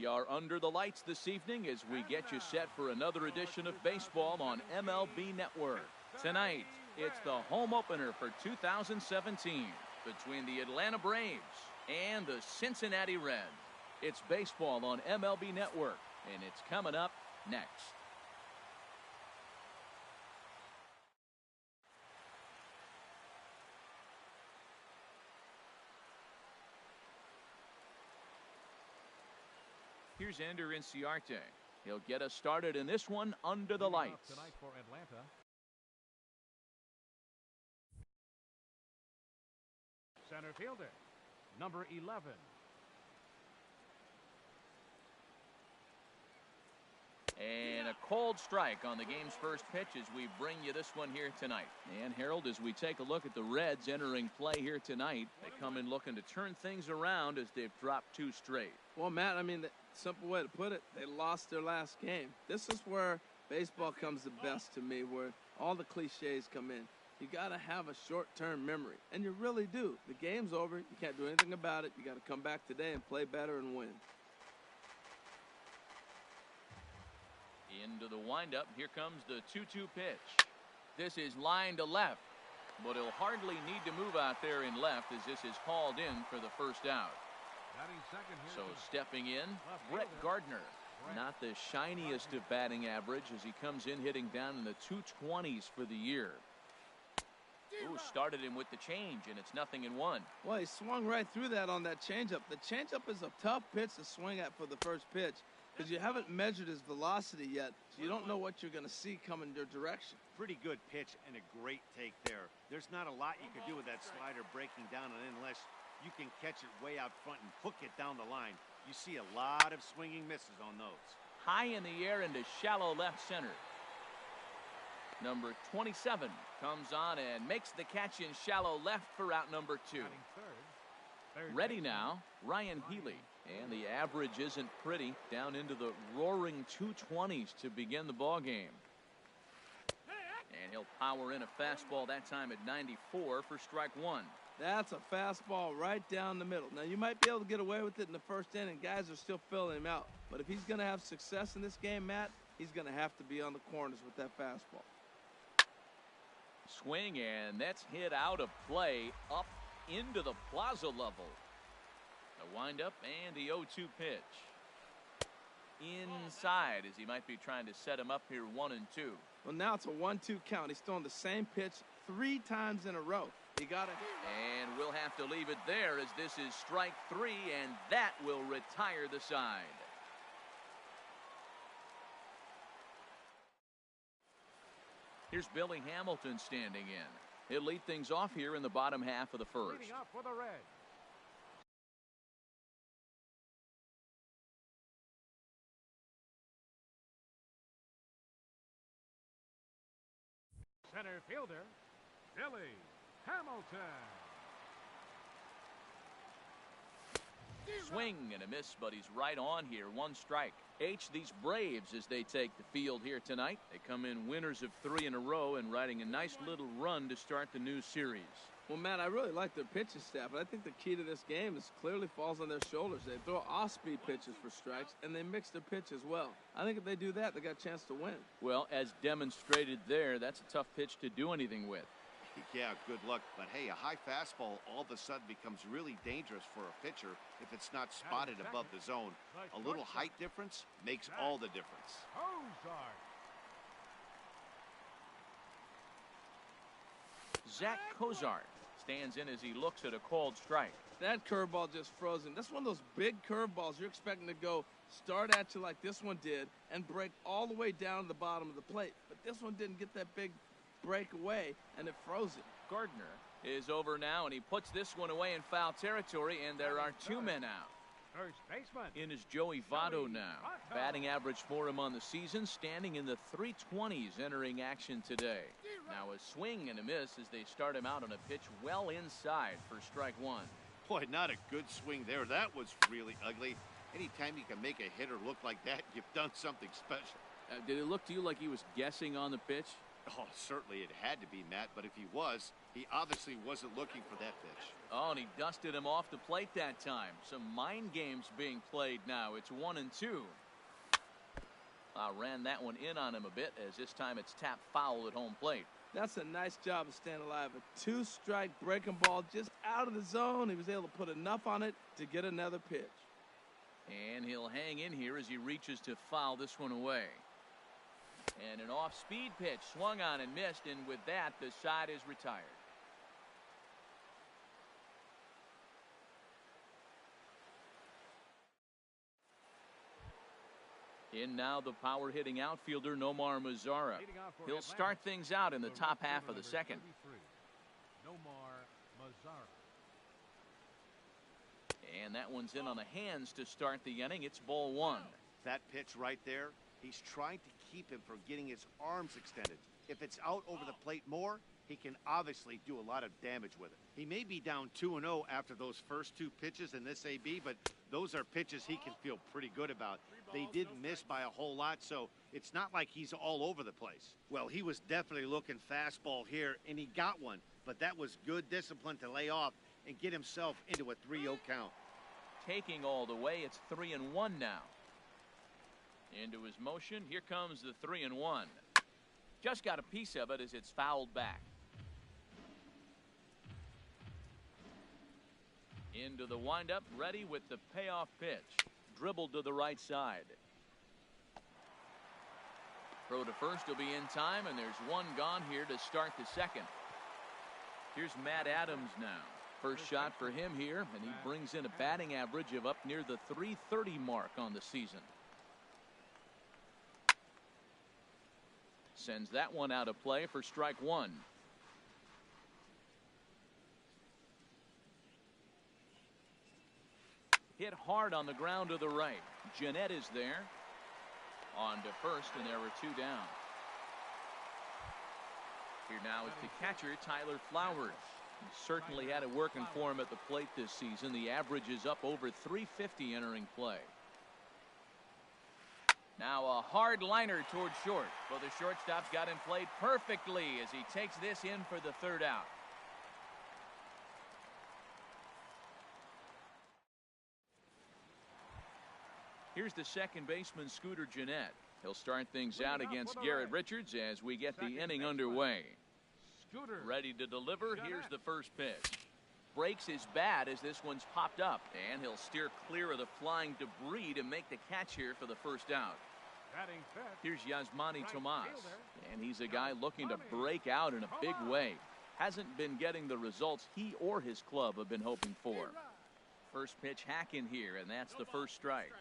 We are under the lights this evening as we get you set for another edition of baseball on MLB Network. Tonight, it's the home opener for 2017 between the Atlanta Braves and the Cincinnati Reds. It's baseball on MLB Network, and it's coming up next. Here's Ender Inciarte. He'll get us started in this one under the lights. Tonight for Atlanta. Center fielder, number 11. And a cold strike on the game's first pitch as we bring you this one here tonight. And Harold, as we take a look at the Reds entering play here tonight, they come in looking to turn things around as they've dropped 2 straight. Well, Matt, I mean, the simple way to put it, they lost their last game. This is where baseball comes the best to me, where all the cliches come in. You got to have a short-term memory, and you really do. The game's over. You can't do anything about it. You got to come back today and play better and win. Into the windup. Here comes the 2-2 pitch. This is line to left, but he'll hardly need to move out there in left as this is called in for the first out. So stepping in, Brett Gardner. Not the shiniest of batting average as he comes in hitting down in the 220s for the year. Ooh, started him with the change, and it's 0-1. Well, he swung right through that on that changeup. The changeup is a tough pitch to swing at for the first pitch because you haven't measured his velocity yet, so you don't know what you're going to see coming your direction. Pretty good pitch and a great take there. There's not a lot you could do with that slider breaking down unless you can catch it way out front and hook it down the line. You see a lot of swinging misses on those. High in the air into shallow left center. Number 27 comes on and makes the catch in shallow left for out number 2. Ready now, Ryan Healy. And the average isn't pretty, down into the roaring 220s to begin the ball game. And he'll power in a fastball that time at 94 for strike 1. That's a fastball right down the middle. Now, you might be able to get away with it in the first inning. Guys are still filling him out. But if he's going to have success in this game, Matt, he's going to have to be on the corners with that fastball. Swing, and that's hit out of play up into the plaza level. The windup and the 0-2 pitch. Inside as he might be trying to set him up here 1-2. Well, now it's a 1-2 count. He's throwing the same pitch 3 times in a row. He got it. And we'll have to leave it there as this is strike 3, and that will retire the side. Here's Billy Hamilton standing in. He'll lead things off here in the bottom half of the first. Leading up for the Reds. Center fielder, Billy Hamilton. Swing and a miss, but he's right on here. 1 strike. These Braves as they take the field here tonight. They come in winners of 3 in a row and riding a nice little run to start the new series. Well, Matt, I really like their pitching staff, but I think the key to this game is clearly falls on their shoulders. They throw off-speed pitches for strikes, and they mix their pitch as well. I think if they do that, they got a chance to win. Well, as demonstrated there, that's a tough pitch to do anything with. Yeah, good luck. But, hey, a high fastball all of a sudden becomes really dangerous for a pitcher if it's not spotted above the zone. A little height difference makes all the difference. Zach Cozart stands in as he looks at a called strike. That curveball just froze him. That's one of those big curveballs you're expecting to go start at you like this one did and break all the way down to the bottom of the plate. But this one didn't get that big break away, and it froze it. Gardner is over now, and he puts this one away in foul territory, and there are 2 men out. First baseman. In is Joey Votto now. Batting average for him on the season, standing in the 320s entering action today. Now a swing and a miss as they start him out on a pitch well inside for strike 1. Boy, not a good swing there. That was really ugly. Anytime you can make a hitter look like that, you've done something special. Did it look to you like he was guessing on the pitch? Oh, certainly it had to be, Matt, but if he was, he obviously wasn't looking for that pitch. Oh, and he dusted him off the plate that time. Some mind games being played now. It's 1-2. Ran that one in on him a bit, as this time it's tapped foul at home plate. That's a nice job of staying alive. A two-strike breaking ball just out of the zone. He was able to put enough on it to get another pitch. And he'll hang in here as he reaches to foul this one away. And an off-speed pitch swung on and missed, and with that, the side is retired. In now the power-hitting outfielder, Nomar Mazara. He'll start things out in the top half of the second. Nomar Mazara. And that one's in on the hands to start the inning. It's ball one. That pitch right there, he's trying to keep him from getting his arms extended. If it's out over the plate more, he can obviously do a lot of damage with it. He may be down 2-0 after those first two pitches in this AB, but those are pitches he can feel pretty good about. They did miss by a whole lot, so it's not like he's all over the place. Well, he was definitely looking fastball here, and he got one, but that was good discipline to lay off and get himself into a 3-0 count. Taking all the way, it's 3-1 now. Into his motion, here comes the 3-1. Just got a piece of it as it's fouled back. Into the windup, ready with the payoff pitch. Dribbled to the right side. Throw to first will be in time, and there's one gone here to start the second. Here's Matt Adams now. First shot for him here, and he brings in a batting average of up near the .330 mark on the season. Sends that one out of play for strike one. Hit hard on the ground to the right. Jeanette is there. On to first, and there were two down. Here now is the catcher, Tyler Flowers. He certainly had it working for him at the plate this season. The average is up over .350 entering play. Now a hard liner toward short. Well, the shortstop's got him played perfectly as he takes this in for the third out. Here's the second baseman, Scooter Jeanette. He'll start things out against Garrett Richards as we get the inning underway. Ready to deliver. Here's the first pitch. Breaks his bat as this one's popped up, and he'll steer clear of the flying debris to make the catch here for the first out. Here's Yasmani Tomas, and he's a guy looking to break out in a big way. Hasn't been getting the results he or his club have been hoping for. First pitch hack in here, and that's the first strike.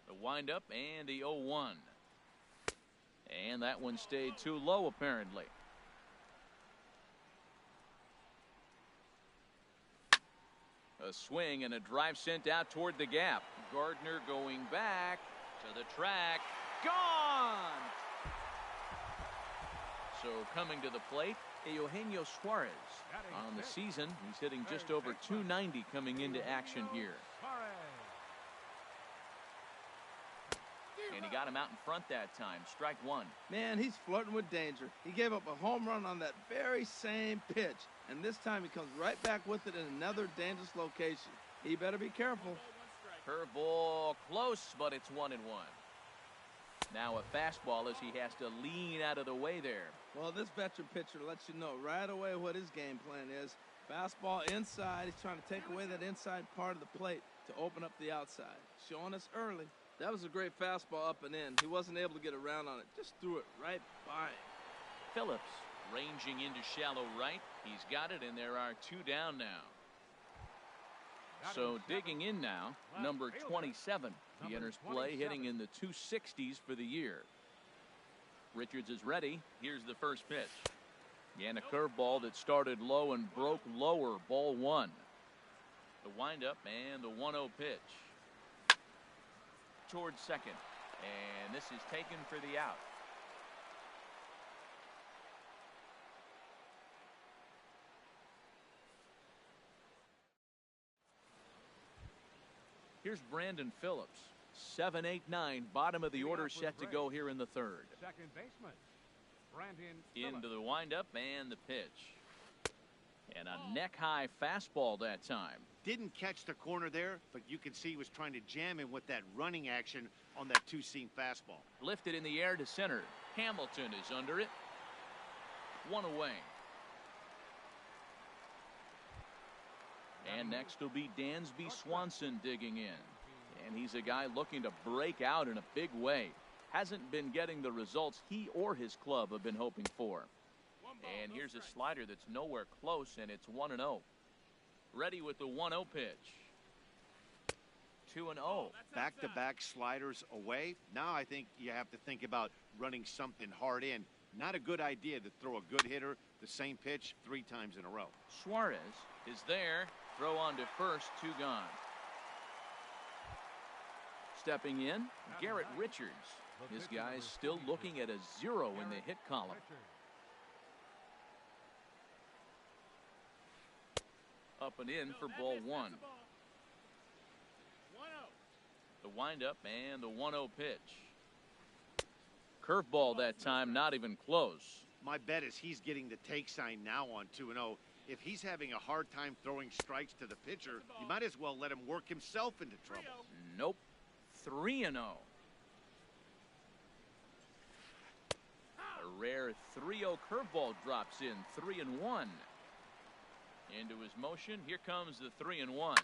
The windup and the 0-1. And that one stayed too low apparently. A swing and a drive sent out toward the gap. Gardner going back to the track. Gone! So coming to the plate, Eugenio Suarez. On the season, he's hitting just over .290 coming into action here. And he got him out in front that time. Strike one. Man, he's flirting with danger. He gave up a home run on that very same pitch. And this time he comes right back with it in another dangerous location. He better be careful. Curveball close, but it's 1-1. Now a fastball as he has to lean out of the way there. Well, this veteran pitcher lets you know right away what his game plan is. Fastball inside. He's trying to take away that inside part of the plate to open up the outside. Showing us early. That was a great fastball up and in. He wasn't able to get around on it. Just threw it right by him. Phillips ranging into shallow right. He's got it, and there are two down now. So digging in now, number 27. He enters play hitting in the 260s for the year. Richards is ready. Here's the first pitch. And a curveball that started low and broke lower. Ball one. The windup and the 1-0 pitch. Towards second, and this is taken for the out. Here's Brandon Phillips. 7, 8, 9, bottom of the order set to go here in the third. Second baseman. Into the windup and the pitch. And a neck-high fastball that time. Didn't catch the corner there, but you can see he was trying to jam him with that running action on that two-seam fastball. Lifted in the air to center. Hamilton is under it. One away. And next will be Dansby Swanson digging in. And he's a guy looking to break out in a big way. Hasn't been getting the results he or his club have been hoping for. And here's a slider that's nowhere close, and it's 1-0. Ready with the 1-0 pitch. 2-0. Back-to-back sliders away. Now I think you have to think about running something hard in. Not a good idea to throw a good hitter the same pitch 3 times in a row. Suarez is there. Throw on to first, 2 gone. Stepping in, Garrett Richards. This guy's still looking at a 0 in the hit column. Up and in for ball 1. The windup and the 1-0 pitch. Curveball that time, not even close. My bet is he's getting the take sign now on 2-0. If he's having a hard time throwing strikes to the pitcher, you might as well let him work himself into trouble. Nope. 3-0. A rare 3-0 curveball drops in. 3-1. Into his motion. Here comes the 3-1.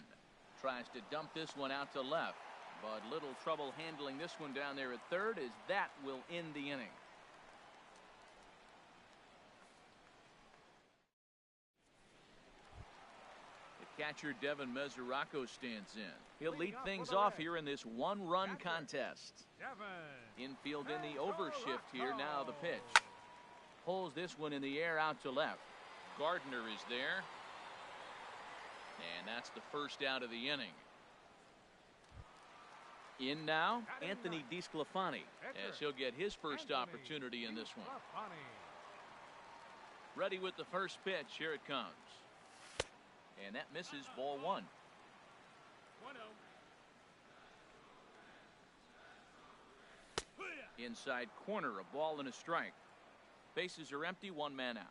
Tries to dump this one out to left, but little trouble handling this one down there at third, as that will end the inning. The catcher Devin Mesoraco stands in. He'll lead things off here in this 1-run contest. Infield in the overshift here. Now the pitch. Pulls this one in the air out to left. Gardner is there. And that's the first out of the inning. In now, Anthony DeSclafani, as he'll get his first opportunity in this one. Ready with the first pitch. Here it comes. And that misses, ball 1. Inside corner, a ball and a strike. Bases are empty, 1 man out.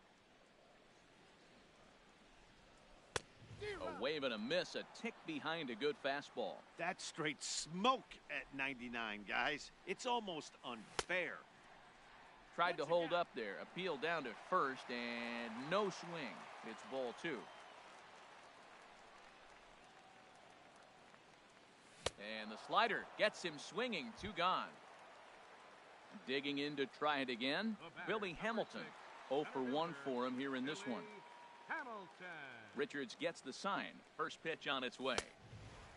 A wave and a miss, a tick behind a good fastball. That's straight smoke at 99, guys. It's almost unfair. Tried to hold up there, appeal down to first, and no swing. It's ball 2. And the slider gets him swinging, 2 gone. Digging in to try it again, Billy Hamilton. 0 for 1 for him here in this one. Richards gets the sign. First pitch on its way.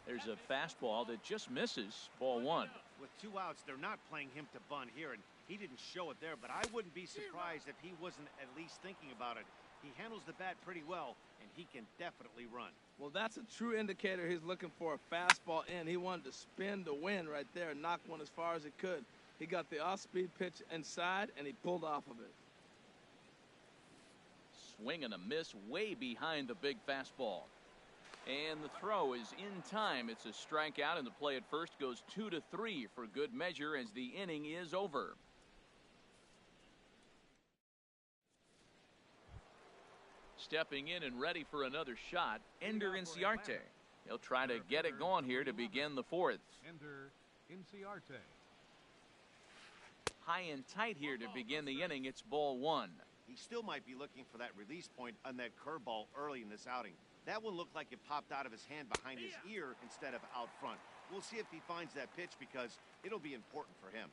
There's a fastball that just misses, ball 1. With 2 outs, they're not playing him to bunt here, and he didn't show it there, but I wouldn't be surprised if he wasn't at least thinking about it. He handles the bat pretty well, and he can definitely run. Well, that's a true indicator he's looking for a fastball in. He wanted to spin the wind right there and knock one as far as he could. He got the off-speed pitch inside, and he pulled off of it. Swing and a miss way behind the big fastball. And the throw is in time. It's a strikeout, and the play at first goes 2-3 for good measure as the inning is over. Stepping in and ready for another shot, Ender Inciarte. He'll try to get it going here to begin the 4th. Ender Inciarte. High and tight here to begin the inning. It's ball 1. He still might be looking for that release point on that curveball early in this outing. That one looked like it popped out of his hand behind his ear instead of out front. We'll see if he finds that pitch because it'll be important for him.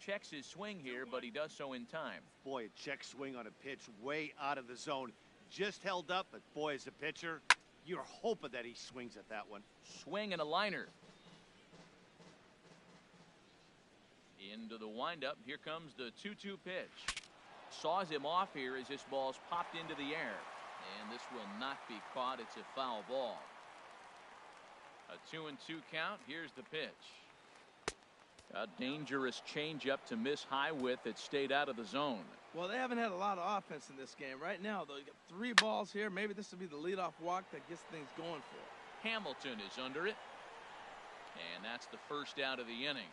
Checks his swing here, but he does so in time. Boy, a check swing on a pitch way out of the zone. Just held up, but boy, as a pitcher, you're hoping that he swings at that one. Swing and a liner. Into the windup. Here comes the 2-2 pitch. Saws him off here as this ball's popped into the air. And this will not be caught. It's a foul ball. A 2-2 count. Here's the pitch. A dangerous changeup to miss high with that stayed out of the zone. Well, they haven't had a lot of offense in this game. Right now, though, you got 3 balls here. Maybe this will be the leadoff walk that gets things going for. Hamilton is under it. And that's the first out of the inning.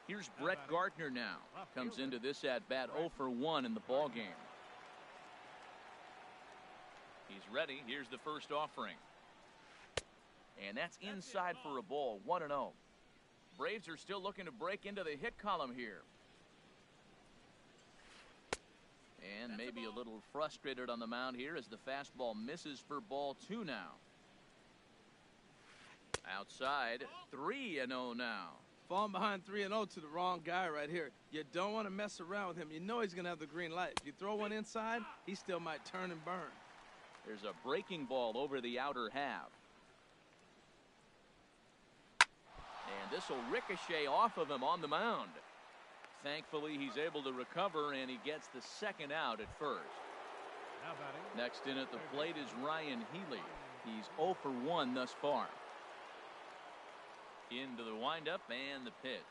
Here's Brett Gardner now. Comes into this at-bat 0 for 1 in the ball game. He's ready. Here's the first offering. And that's inside for a ball, 1-0. Braves are still looking to break into the hit column here. And maybe a little frustrated on the mound here as the fastball misses for ball 2 now. Outside, 3-0 now. Falling behind 3-0 to the wrong guy right here. You don't want to mess around with him. You know he's going to have the green light. If you throw one inside, he still might turn and burn. There's a breaking ball over the outer half. And this will ricochet off of him on the mound. Thankfully, he's able to recover, and he gets the second out at first. Next in at the plate is Ryan Healy. He's 0 for 1 thus far. Into the windup and the pitch.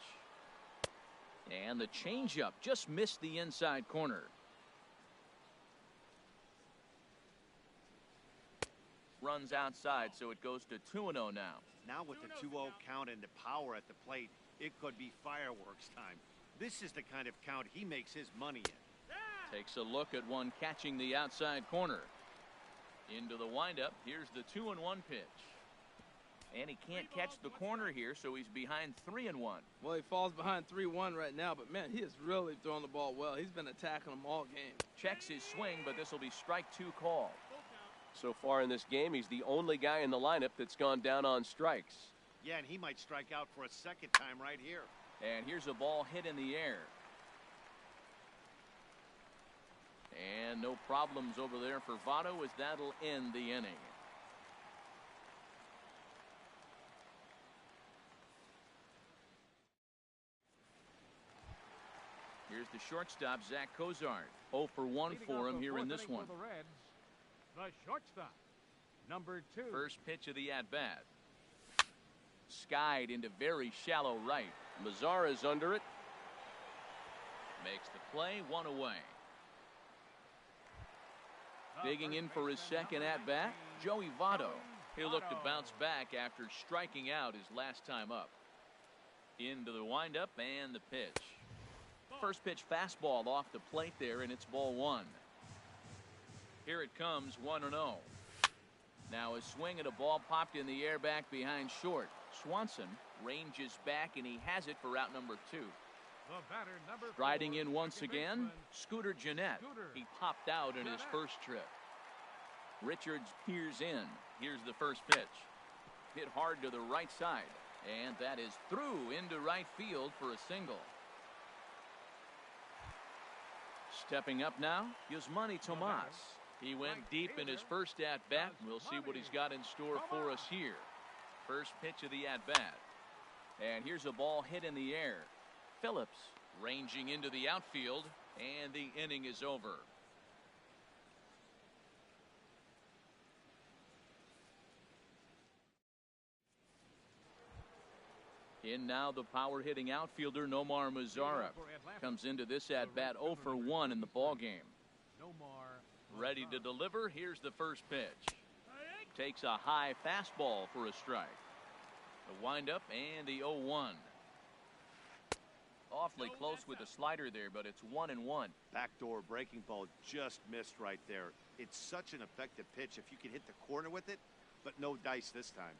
And the changeup just missed the inside corner. Runs outside, so it goes to 2-0 now. Now with the 2-0 count and the power at the plate, it could be fireworks time. This is the kind of count he makes his money in. Takes a look at one catching the outside corner. Into the windup. Here's the 2-1 pitch. And he can't catch the corner here, so he's behind 3-1. Well, he falls behind 3-1 right now, but man, he is really throwing the ball well. He's been attacking them all game. Checks his swing, but this will be strike 2 call. So far in this game, he's the only guy in the lineup that's gone down on strikes. Yeah, and he might strike out for a second time right here. And here's a ball hit in the air. And no problems over there for Votto as that'll end the inning. Here's the shortstop, Zach Cozart. 0 for 1 for him here in this one. For the Reds, the shortstop, number 2. First pitch of the at-bat. Skied into very shallow right. Mazara's under it. Makes the play, 1 away. Digging in for his second at-bat, Joey Votto. He'll look to bounce back after striking out his last time up. Into the windup and the pitch. First pitch fastball off the plate there, and it's ball 1. Here it comes, 1-0. Now a swing at a ball popped in the air back behind short. Swanson ranges back, and he has it for out number 2. Striding in once again, Scooter Gennett. He popped out in his first trip. Richards peers in. Here's the first pitch. Hit hard to the right side, and that is through into right field for a single. Stepping up now, Yasmani Tomas. He went deep in his first at-bat. We'll see what he's got in store for us here. First pitch of the at-bat. And here's a ball hit in the air. Phillips ranging into the outfield, and the inning is over. In now the power-hitting outfielder Nomar Mazara. Comes into this at-bat 0 for 1 in the ballgame. Ready to deliver. Here's the first pitch. Takes a high fastball for a strike. The windup and the 0-1. Awfully close with the slider there, but it's 1-1. Backdoor breaking ball just missed right there. It's such an effective pitch if you can hit the corner with it, but no dice this time.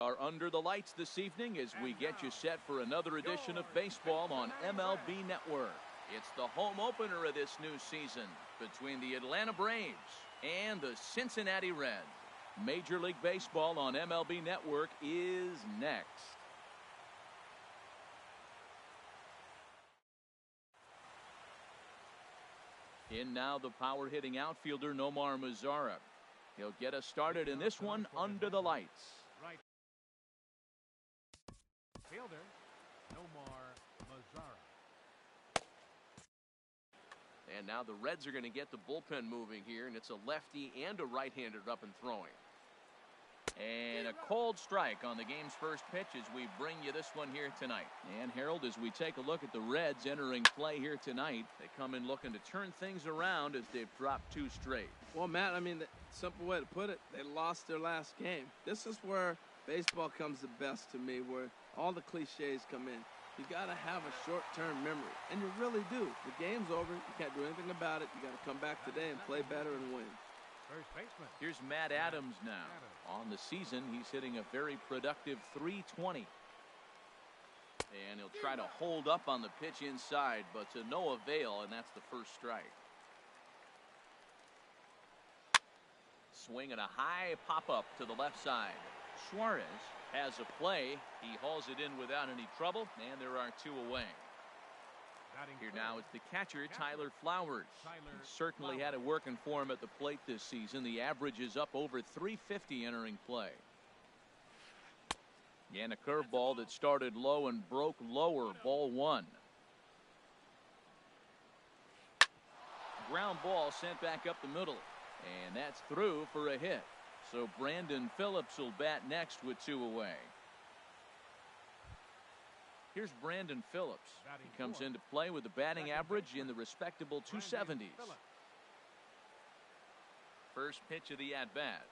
Are under the lights this evening as we get you set for another edition of baseball on MLB Network. It's the home opener of this new season between the Atlanta Braves and the Cincinnati Reds. Major League Baseball on MLB Network is next. In now the power hitting outfielder Nomar Mazara. He'll get us started in this one under the lights. Right fielder, Nomar Mazara. And now the Reds are going to get the bullpen moving here, and it's a lefty and a right-hander up and throwing. And a cold strike on the game's first pitch as we bring you this one here tonight. And Harold, as we take a look at the Reds entering play here tonight, they come in looking to turn things around as they've dropped 2 straight. Well, Matt, I mean, the simple way to put it, they lost their last game. This is where baseball comes the best to me, where all the cliches come in. You got to have a short-term memory, and you really do. The game's over. You can't do anything about it. You got to come back today and play better and win. First baseman. Here's Matt Adams now. On the season, he's hitting a very productive .320. And he'll try to hold up on the pitch inside, but to no avail, and that's the first strike. Swing and a high pop-up to the left side. Suarez has a play. He hauls it in without any trouble, and there are 2 away. Here now is the catcher, Tyler Flowers. He certainly had it working for him at the plate this season. The average is up over .350 entering play. And a curveball that started low and broke lower, ball 1. Ground ball sent back up the middle, and that's through for a hit. So Brandon Phillips will bat next with 2 away. Here's Brandon Phillips. He comes into play with a batting average in the respectable 270s. First pitch of the at-bat.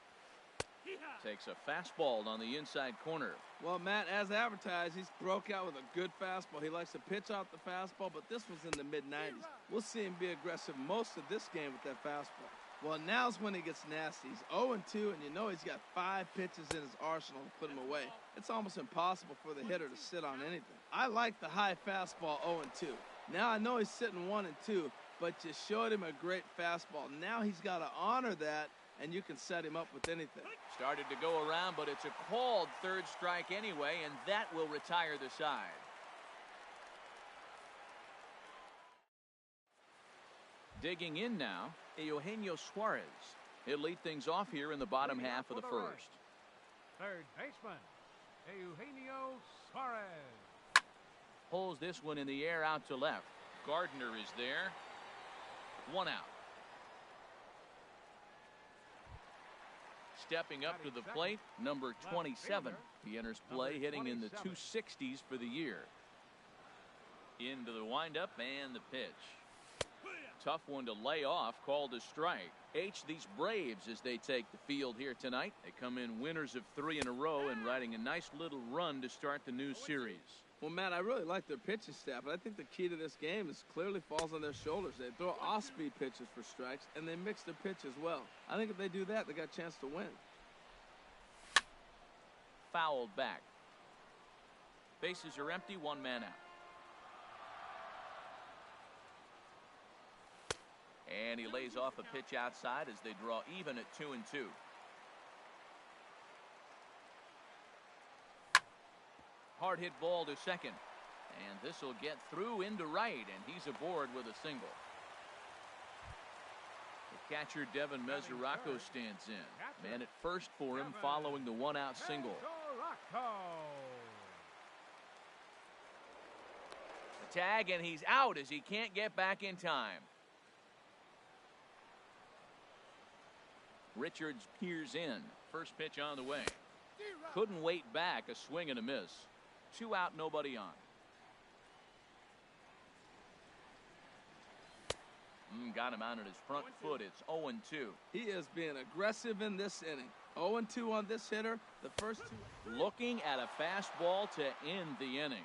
Takes a fastball on the inside corner. Well, Matt, as advertised, he's broke out with a good fastball. He likes to pitch out the fastball, but this was in the mid-90s. We'll see him be aggressive most of this game with that fastball. Well, now's when he gets nasty. He's 0-2, and you know he's got 5 pitches in his arsenal to put him away. It's almost impossible for the hitter to sit on anything. I like the high fastball 0-2. Now I know he's sitting 1-2, but you showed him a great fastball. Now he's got to honor that, and you can set him up with anything. Started to go around, but it's a called 3rd strike anyway, and that will retire the side. Digging in now, Eugenio Suarez. He'll lead things off here in the bottom half of the first. Third baseman, Eugenio Suarez. Pulls this one in the air out to left. Gardner is there. 1 out. Stepping up to the plate, number 27. He enters play hitting in the 260s for the year. Into the windup and the pitch. Tough one to lay off, called a strike. These Braves, as they take the field here tonight, they come in winners of 3 in a row and riding a nice little run to start the new series. Well, Matt, I really like their pitching staff, but I think the key to this game is clearly falls on their shoulders. They throw off-speed pitches for strikes, and they mix their pitch as well. I think if they do that, they got a chance to win. Fouled back. Bases are empty, 1 man out. And he lays off a pitch outside as they draw even at 2-2. Hard hit ball to second. And this will get through into right, and he's aboard with a single. The catcher, Devin Mesoraco, stands in. Man at first for him following the 1-out single. The tag, and he's out as he can't get back in time. Richards peers in. First pitch on the way. Couldn't wait back. A swing and a miss. 2 out, nobody on. Got him out on his front foot. It's 0-2. He is being aggressive in this inning. 0-2 on this hitter. The first 2. Looking at a fastball to end the inning.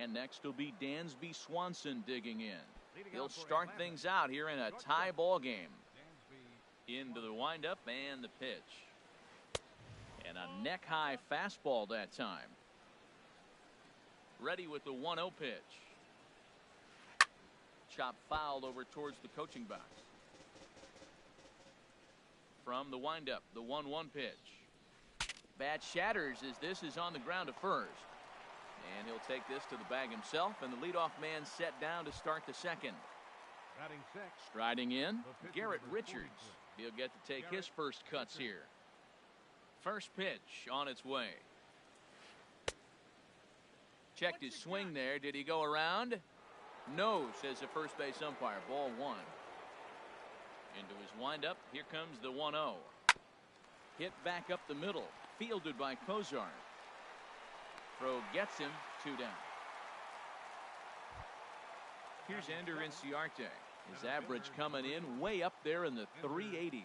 And next will be Dansby Swanson digging in. He'll start things out here in a tie ball game. Into the windup and the pitch. And a neck-high fastball that time. Ready with the 1-0 pitch. Chop fouled over towards the coaching box. From the windup, the 1-1 pitch. Bat shatters as this is on the ground to first. And he'll take this to the bag himself, and the leadoff man set down to start the second. Striding in, Garrett Richards. He'll get to take his first cuts here. First pitch on its way. Checked his swing there. Did he go around? No, says the first base umpire. Ball one. Into his windup. Here comes the 1-0. Hit back up the middle. Fielded by Kozar. Throw gets him. 2 down. Here's Ender Inciarte. His average coming in way up there in the 380s.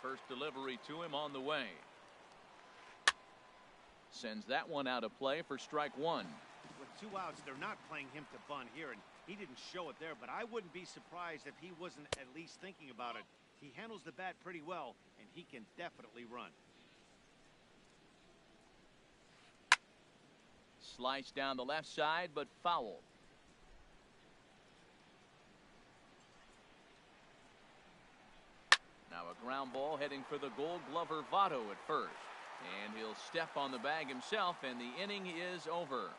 First delivery to him on the way. Sends that one out of play for strike one. With 2 outs, they're not playing him to bunt here, and he didn't show it there, but I wouldn't be surprised if he wasn't at least thinking about it. He handles the bat pretty well, and he can definitely run. Slice down the left side, but foul. Now a ground ball heading for the Gold Glover Votto at first. And he'll step on the bag himself, and the inning is over.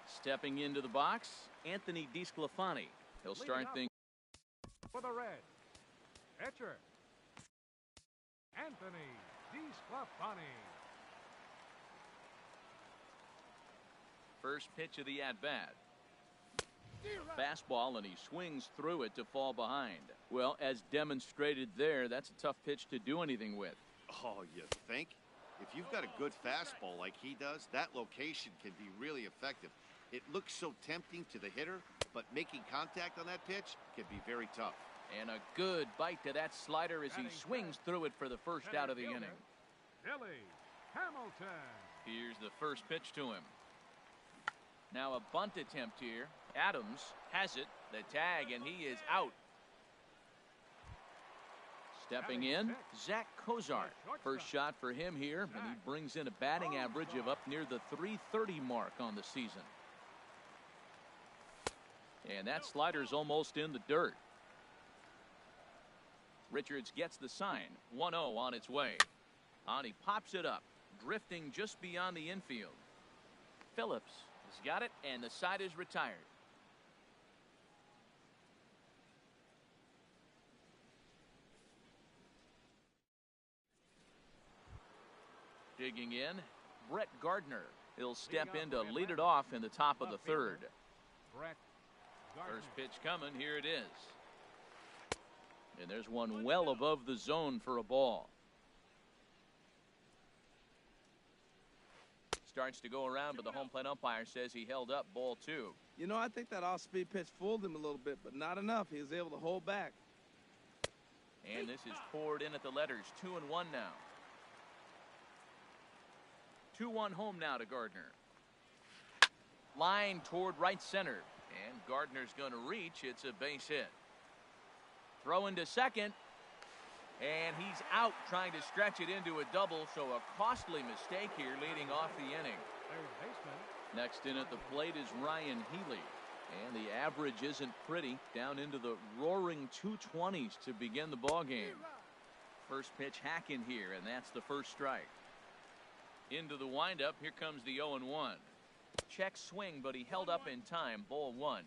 Stepping into the box, Anthony DeSclafani. He'll start things for the Reds. Pitcher, Anthony DeSclafani. First pitch of the at-bat. Fastball, and he swings through it to fall behind. Well, as demonstrated there, that's a tough pitch to do anything with. Oh, you think? If you've got a good fastball like he does, that location can be really effective. It looks so tempting to the hitter, but making contact on that pitch can be very tough. And a good bite to that slider as he swings through it for the first out of the inning. Billy Hamilton. Here's the first pitch to him. Now a bunt attempt here. Adams has it, the tag, and he is out. Stepping in, Zach Kozar. First shot for him here, and he brings in a batting average of up near the .330 mark on the season. And that slider's almost in the dirt. Richards gets the sign. 1-0 on its way. On he pops it up, drifting just beyond the infield. Phillips has got it, and the side is retired. Digging in, Brett Gardner. He'll step in to lead it off in the top of the third. First pitch coming, here it is. And there's one well above the zone for a ball. Starts to go around, but the home plate umpire says he held up ball 2. You know, I think that off-speed pitch fooled him a little bit, but not enough. He was able to hold back. And this is poured in at the letters. 2-1 now. 2-1 home now to Gardner. Line toward right center. And Gardner's going to reach. It's a base hit. Throw into second. And he's out trying to stretch it into a double. So a costly mistake here leading off the inning. Next in at the plate is Ryan Healy. And the average isn't pretty. Down into the roaring 220s to begin the ball game. First pitch hack in here, and that's the first strike. Into the windup. Here comes the 0-1. Check swing, but he held up in time. Ball 1.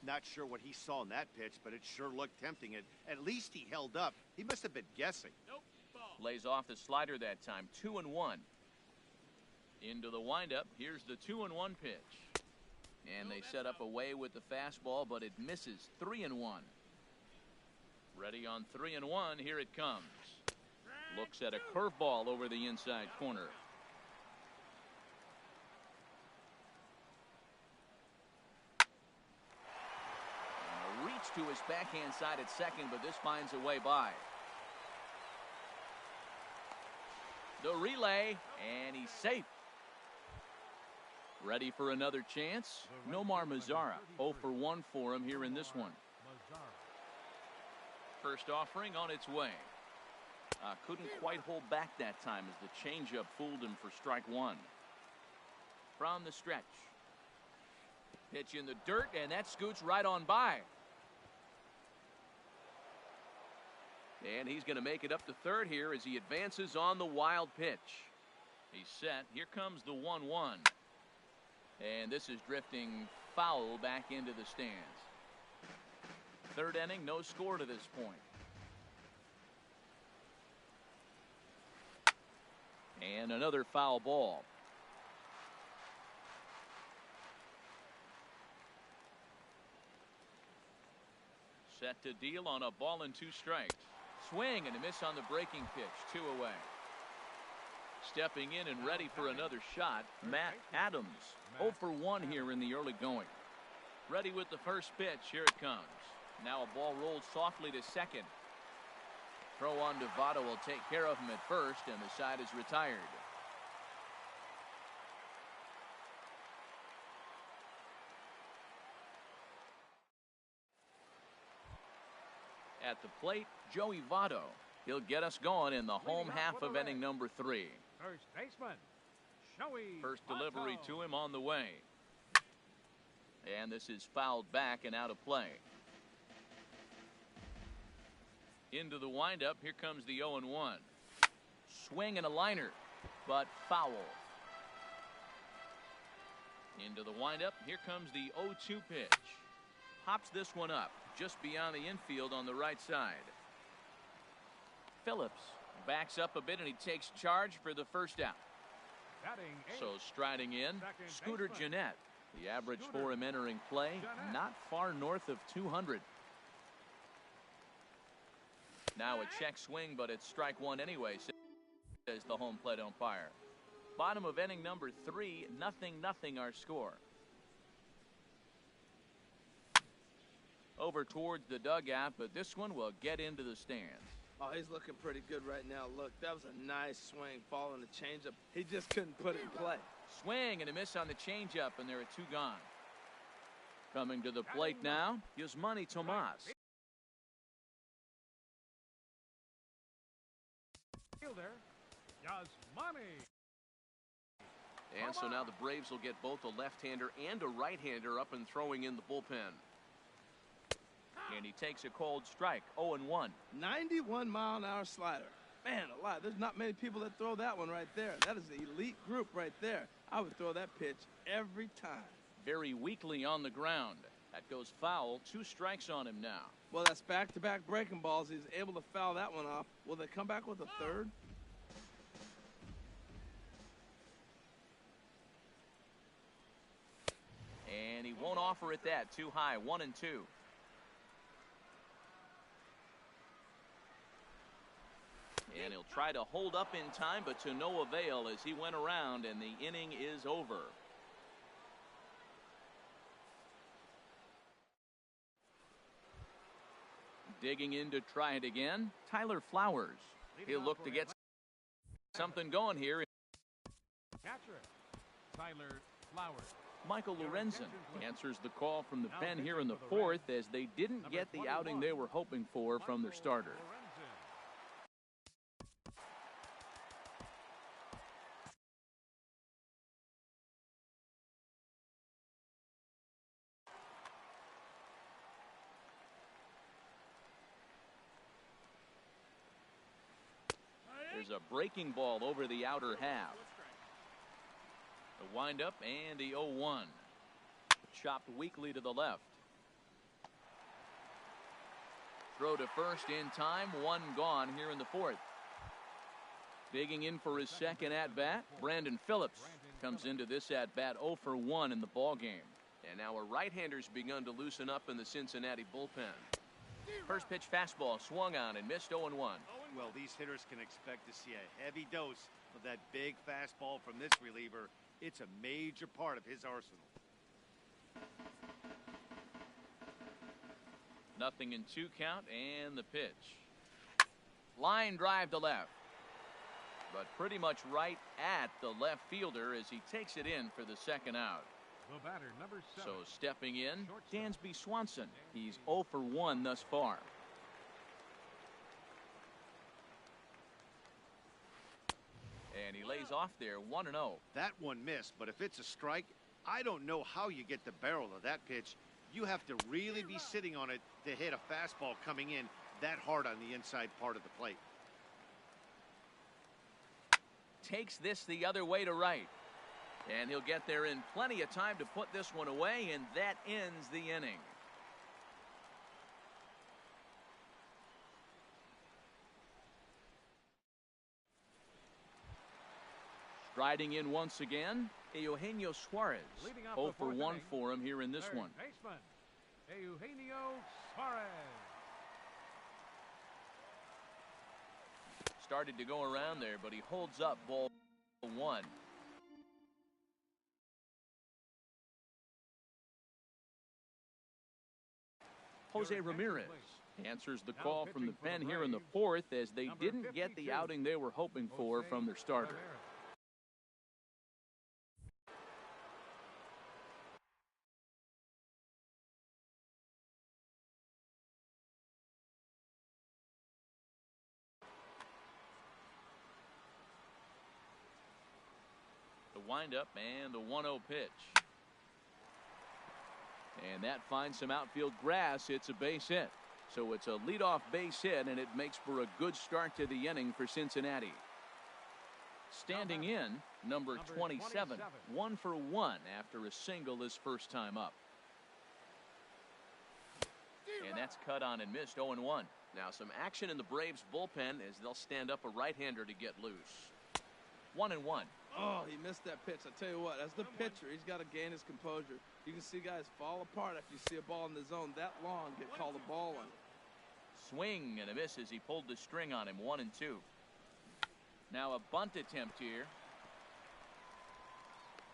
Not sure what he saw in that pitch, but it sure looked tempting. At least he held up. He must have been guessing. Lays off the slider that time. 2-1. Into the windup. Here's the 2-1 pitch. And they set up away with the fastball, but it misses. 3-1. Ready on 3-1. Here it comes. Looks at a curveball over the inside corner. And a reach to his backhand side at second, but this finds a way by. The relay, and he's safe. Ready for another chance. Nomar Mazara, 0 for 1 for him here in this one. First offering on its way. Couldn't quite hold back that time as the changeup fooled him for strike one. From the stretch. Pitch in the dirt, and that scoots right on by. And he's going to make it up to third here as he advances on the wild pitch. He's set. Here comes the 1-1. And this is drifting foul back into the stands. Third inning, no score to this point. And another foul ball. Set to deal on a ball and 2 strikes. Swing and a miss on the breaking pitch. 2 away. Stepping in and ready for another shot, Matt Adams. 0 for 1 here in the early going. Ready with the first pitch. Here it comes. Now a ball rolled softly to second. Throw on to Votto will take care of him at first, and the side is retired. At the plate, Joey Votto. He'll get us going in the home half of inning number 3. First baseman, Joey First delivery Votto. to him on the way. And this is fouled back and out of play. Into the windup. Here comes the 0-1. Swing and a liner, but foul. Into the windup. Here comes the 0-2 pitch. Pops this one up just beyond the infield on the right side. Phillips backs up a bit and he takes charge for the first out. Batting eighth, So striding in, second Scooter baseman. Gennett. The average for him entering play, Gennett. not far north of 200. Now a check swing, but it's strike one anyway, says the home plate umpire. Bottom of inning number 3, 0-0 our score. Over towards the dugout, but this one will get into the stands. Oh, he's looking pretty good right now. Look, that was a nice swing, following the changeup. He just couldn't put it in play. Swing and a miss on the changeup, and there are 2 gone. Coming to the plate now, Yasmani Tomas. Fielder, Yasmani. And so now the Braves will get both a left-hander and a right-hander up and throwing in the bullpen. And he takes a cold strike, 0-1. 91-mile-an-hour slider. Man alive, there's not many people that throw that one right there. That is the elite group right there. I would throw that pitch every time. Very weakly on the ground. That goes foul. 2 strikes on him now. Well, that's back-to-back breaking balls. He's able to foul that one off. Will they come back with a third? And he won't offer it that. Too high, 1-2. And he'll try to hold up in time, but to no avail as he went around, and the inning is over. Digging in to try it again, Tyler Flowers. He'll look to get something going here. Catcher, Tyler Flowers. Michael Lorenzen answers the call from the pen here in the 4th as they didn't get the outing they were hoping for from their starter. There's a breaking ball over the outer half. The windup and the 0-1. Chopped weakly to the left. Throw to first in time. 1 gone here in the 4th. Digging in for his second at-bat, Brandon Phillips comes into this at-bat 0 for 1 in the ballgame. And now a right-hander's begun to loosen up in the Cincinnati bullpen. First pitch fastball swung on and missed 0-1. Well, these hitters can expect to see a heavy dose of that big fastball from this reliever. It's a major part of his arsenal. 0-2 count and the pitch. Line drive to left. but pretty much right at the left fielder as he takes it in for the second out. The batter, number 7. So stepping in, Dansby Swanson. He's 0 for 1 thus far. And he lays off there 1-0. That one missed, but if it's a strike, I don't know how you get the barrel of that pitch. You have to really be sitting on it to hit a fastball coming in that hard on the inside part of the plate. Takes this the other way to right. And he'll get there in plenty of time to put this one away, and that ends the inning. Striding in once again, Eugenio Suarez. 0 for 1 for him here in this one. Baseman, Eugenio Suarez. Started to go around there, but he holds up ball 1. Jose Ramirez answers the call from the pen here in the 4th as they didn't get the outing they were hoping for from their starter. The windup and the 1-0 pitch. And that finds some outfield grass. It's a base hit. So it's a leadoff base hit, and it makes for a good start to the inning for Cincinnati. Standing in, number 27, 1 for 1 after a single his first time up. And that's cut on and missed, 0-1. Now some action in the Braves bullpen as they'll stand up a right-hander to get loose. 1-1. Oh, he missed that pitch. I tell you what, as the pitcher, he's got to gain his composure. You can see guys fall apart after you see a ball in the zone that long get called a ball on. Swing and a miss as he pulled the string on him, 1-2. Now a bunt attempt here.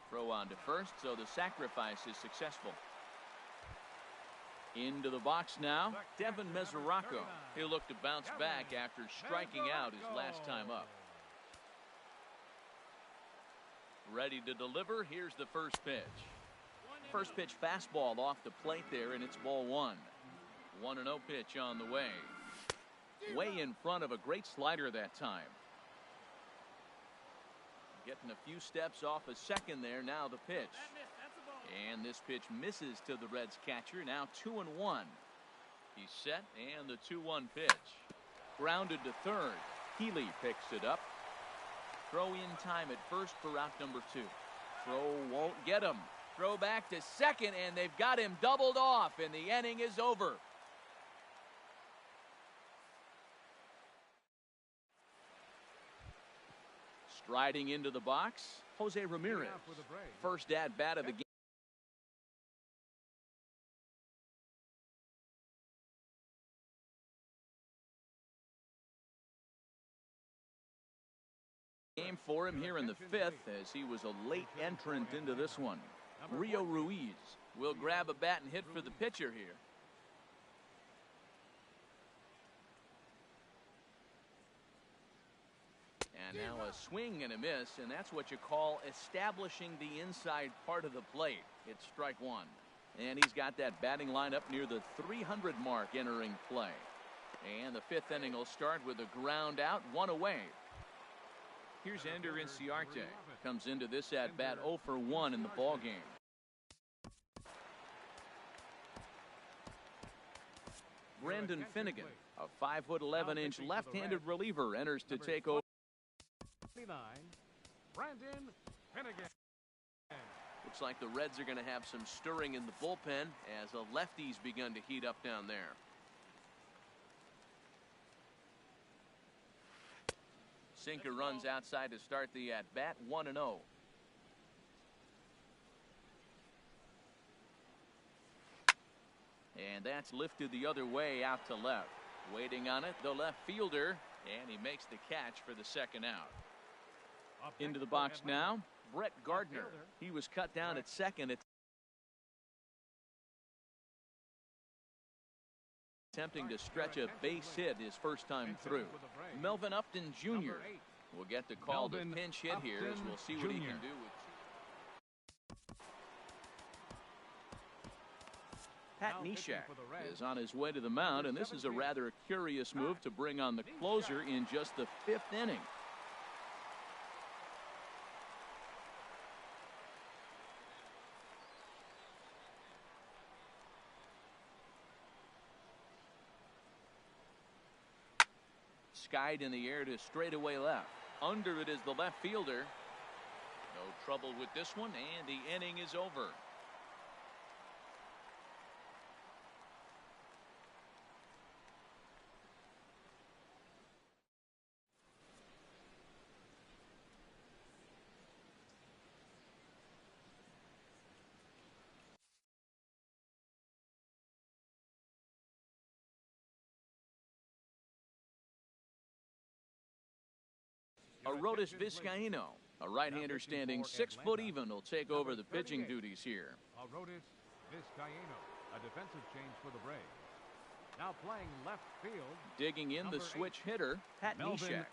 Throw on to first, so the sacrifice is successful. Into the box now, Devin Mesoraco. He'll look to bounce back after striking out his last time up. Ready to deliver. Here's the first pitch. First pitch fastball off the plate there, and it's ball 1. 1-0 pitch on the way. Way in front of a great slider that time. Getting a few steps off a second there. Now the pitch. And this pitch misses to the Reds catcher. Now 2-1. He's set, and the 2-1 pitch. Grounded to third. Healy picks it up. Throw in time at first for out number 2. Throw won't get him. Throw back to second, and they've got him doubled off, and the inning is over. Striding into the box, Jose Ramirez. First at bat of the game. For him here in the 5th as he was a late entrant into this one. Rio Ruiz will grab a bat and hit for the pitcher here. And now a swing and a miss, and that's what you call establishing the inside part of the plate. It's strike 1. And he's got that batting lineup near the 300 mark entering play. And the 5th inning will start with a ground out, 1 away. Here's Ender Inciarte. Comes into this at-bat 0 for 1 in the ballgame. Brandon Finnegan, a 5'11" left-handed reliever, enters to take over. Brandon Finnegan. Looks like the Reds are going to have some stirring in the bullpen as the lefties begun to heat up down there. Sinker runs outside to start the at-bat, 1-0. And that's lifted the other way out to left. Waiting on it, the left fielder, and he makes the catch for the second out. Into the box now, Brett Gardner. He was cut down at second. Attempting to stretch a base hit his first time through. Melvin Upton Jr. will get the call to Melvin pinch hit here, as we'll see what he can do with. Pat Now pitching Neshek for the Reds. is on his way to the mound, and this is a rather curious move to bring on the closer in just the 5th inning. Skied in the air to straightaway left. Under it is the left fielder. No trouble with this one, and the inning is over. Arodys Vizcaíno, a right-hander standing 6 foot even, will take over the pitching duties here. Arodys Vizcaíno, a defensive change for the Braves. Now playing left field. Digging in the Number switch hitter, Pat Melvin Neshek.